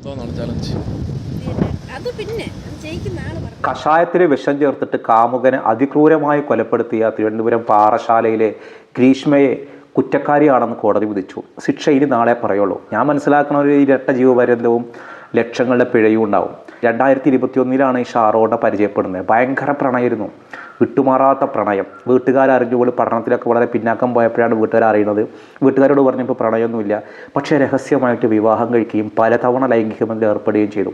അത് പിന്നെ ജയിക്കുന്ന ആള് പറഞ്ഞു. കഷായത്തിൽ വിഷം ചേർത്തിട്ട് കാമുകനെ അതിക്രൂരമായി കൊലപ്പെടുത്തിയ തിരുവനന്തപുരം പാറശാലയിലെ ഗ്രീഷ്മയെ കുറ്റക്കാരിയാണെന്ന് കോടതി വിധിച്ചു. ശിക്ഷ ഇനി നാളെ പറയുള്ളൂ. ഞാൻ മനസ്സിലാക്കുന്ന ഒരു ഇരട്ട ജീവപര്യന്തവും ലക്ഷങ്ങളുടെ പിഴയും ഉണ്ടാവും. 2021 ഈ ഷാറോടെ പരിചയപ്പെടുന്നത്. ഭയങ്കര പ്രണയമായിരുന്നു, വിട്ടുമാറാത്ത പ്രണയം. വീട്ടുകാരറിഞ്ഞുപോൾ പഠനത്തിലൊക്കെ വളരെ പിന്നാക്കം പോയപ്പോഴാണ് വീട്ടുകാർ അറിയുന്നത്. വീട്ടുകാരോട് പറഞ്ഞപ്പോൾ പ്രണയമൊന്നുമില്ല, പക്ഷേ രഹസ്യമായിട്ട് വിവാഹം കഴിക്കുകയും പലതവണ ലൈംഗിക ബന്ധത്തിൽ ഏർപ്പെടുകയും ചെയ്തു.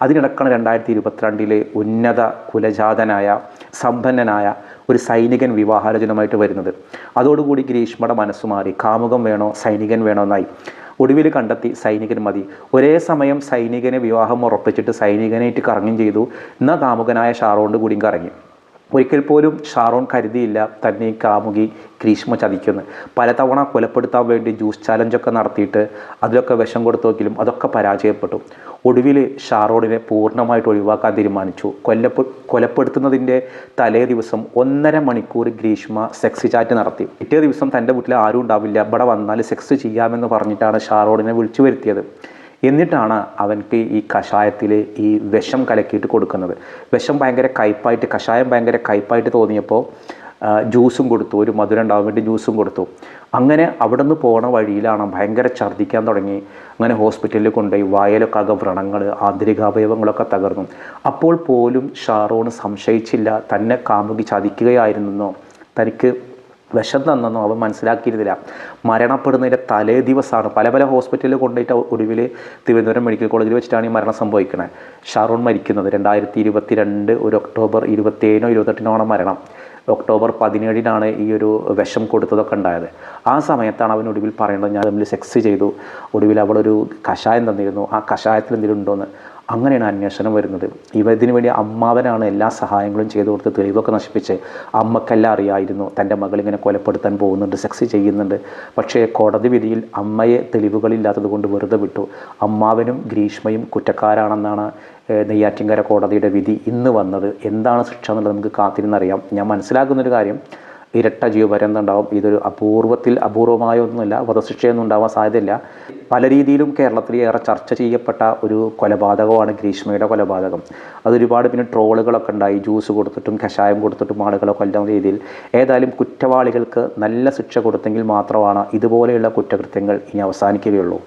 അതിനിടക്കാണ് 2022 ഉന്നത കുലജാതനായ സമ്പന്നനായ ഒരു സൈനികൻ വിവാഹാലോചനയുമായിട്ട് വരുന്നത്. അതോടുകൂടി ഗ്രീഷ്മയുടെ മനസ്സ് മാറി. കാമുകം വേണോ സൈനികൻ വേണോ എന്നായി. ഒടുവിൽ കണ്ടെത്തി സൈനികൻ മതി. ഒരേ സമയം സൈനികനെ വിവാഹം ഉറപ്പിച്ചിട്ട് സൈനികനായിട്ട് കറങ്ങുകയും ചെയ്തു. എന്നാൽ കാമുകനായ ഷാറോണിൻ്റെ കൂടിയും കറങ്ങി. ഒരിക്കൽ പോലും ഷാറോൺ കരുതിയില്ല തന്നെ ഈ കാമുകി ഗ്രീഷ്മ ചതിക്കുന്നു. പലതവണ കൊലപ്പെടുത്താൻ വേണ്ടി ജ്യൂസ് ചാലഞ്ചൊക്കെ നടത്തിയിട്ട് അതിലൊക്കെ വിഷം കൊടുത്തു നോക്കിയാലും അതൊക്കെ പരാജയപ്പെട്ടു. ഒടുവിൽ ഷാറോണിനെ പൂർണ്ണമായിട്ട് ഒഴിവാക്കാൻ തീരുമാനിച്ചു. കൊലപ്പെടുത്തുന്നതിൻ്റെ തലേ ദിവസം 1.5 മണിക്കൂർ ഗ്രീഷ്മ സെക്സ് ചാറ്റ് നടത്തി. പിറ്റേ ദിവസം തൻ്റെ വീട്ടിൽ ആരും ഉണ്ടാവില്ല, ഇവിടെ വന്നാൽ സെക്സ് ചെയ്യാമെന്ന് പറഞ്ഞിട്ടാണ് ഷാറോണിനെ വിളിച്ചു വരുത്തിയത്. എന്നിട്ടാണ് അവൻക്ക് ഈ കഷായത്തിൽ ഈ വിഷം കലക്കിയിട്ട് കൊടുക്കുന്നത്. വിഷം ഭയങ്കര കയ്പായിട്ട്, കഷായം ഭയങ്കര കയ്പായിട്ട് തോന്നിയപ്പോൾ ജ്യൂസും കൊടുത്തു. ഒരു മധുരം ഉണ്ടാകാൻ വേണ്ടി ജ്യൂസും കൊടുത്തു. അങ്ങനെ അവിടെ നിന്ന് പോണ വഴിയിലാണ് ഭയങ്കര ഛർദ്ദിക്കാൻ തുടങ്ങി. അങ്ങനെ ഹോസ്പിറ്റലിൽ കൊണ്ടുപോയി. വായലൊക്കെ ആകെ വ്രണങ്ങൾ, ആന്തരികാവയവങ്ങളൊക്കെ തകർന്നു. അപ്പോൾ പോലും ഷാറോൺ സംശയിച്ചില്ല തന്നെ കാമുകി ചതിക്കുകയായിരുന്നെന്നോ തനിക്ക് വിഷം തന്നെന്നോ അവൻ മനസ്സിലാക്കിയിരുന്നില്ല. മരണപ്പെടുന്നതിൻ്റെ തലേ ദിവസമാണ് പല ഹോസ്പിറ്റലിൽ കൊണ്ടുപോയിട്ട് ഒടുവിൽ തിരുവനന്തപുരം മെഡിക്കൽ കോളേജിൽ വെച്ചിട്ടാണ് ഈ മരണം സംഭവിക്കുന്നത്. ഷാറോൺ മരിക്കുന്നത് 2022 ഒരു ഒക്ടോബർ 27 28 മരണം. ഒക്ടോബർ 17 ഈ ഒരു വിഷം കൊടുത്തതൊക്കെ ഉണ്ടായത്. ആ സമയത്താണ് അവൻ ഒടുവിൽ പറയുന്നത്, ഞാൻ തമ്മിൽ സെക്സ് ചെയ്തു, ഒടുവിൽ അവളൊരു കഷായം തന്നിരുന്നു, ആ കഷായത്തിൽ എന്തെങ്കിലും ഉണ്ടോയെന്ന്. അങ്ങനെയാണ് അന്വേഷണം വരുന്നത്. ഇതിനു വേണ്ടി അമ്മാവനാണ് എല്ലാ സഹായങ്ങളും ചെയ്തു കൊടുത്ത് തെളിവൊക്കെ നശിപ്പിച്ച്. അമ്മക്കെല്ലാം അറിയായിരുന്നു തൻ്റെ മകളിങ്ങനെ കൊലപ്പെടുത്താൻ പോകുന്നുണ്ട്, സെക്സ് ചെയ്യുന്നുണ്ട്. പക്ഷേ കോടതി വിധിയിൽ അമ്മയെ തെളിവുകളില്ലാത്തത് കൊണ്ട് വെറുതെ വിട്ടു. അമ്മാവനും ഗ്രീഷ്മയും കുറ്റക്കാരാണെന്നാണ് നെയ്യാറ്റിൻകര കോടതിയുടെ വിധി ഇന്ന് വന്നത്. എന്താണ് ശിക്ഷ എന്നുള്ളത് നമുക്ക് കാത്തിരുന്നറിയാം. ഞാൻ മനസ്സിലാക്കുന്നൊരു കാര്യം, ഇരട്ട ജീവപര്യന്തം ഉണ്ടാവും. ഇതൊരു അപൂർവമായ ഒന്നുമല്ല, വധശിക്ഷയൊന്നും ഉണ്ടാവാൻ സാധ്യതയില്ല. പല രീതിയിലും കേരളത്തിൽ ഏറെ ചർച്ച ചെയ്യപ്പെട്ട ഒരു കൊലപാതകമാണ് ഗ്രീഷ്മയുടെ കൊലപാതകം. അതൊരുപാട് പിന്നെ ട്രോളുകളൊക്കെ ഉണ്ടായി. ജ്യൂസ് കൊടുത്തിട്ടും കഷായം കൊടുത്തിട്ടും ആളുകളെ കൊല്ലുന്ന രീതിയിൽ. ഏതായാലും കുറ്റവാളികൾക്ക് നല്ല ശിക്ഷ കൊടുത്തെങ്കിൽ മാത്രമാണ് ഇതുപോലെയുള്ള കുറ്റകൃത്യങ്ങൾ ഇനി അവസാനിക്കുകയുള്ളൂ.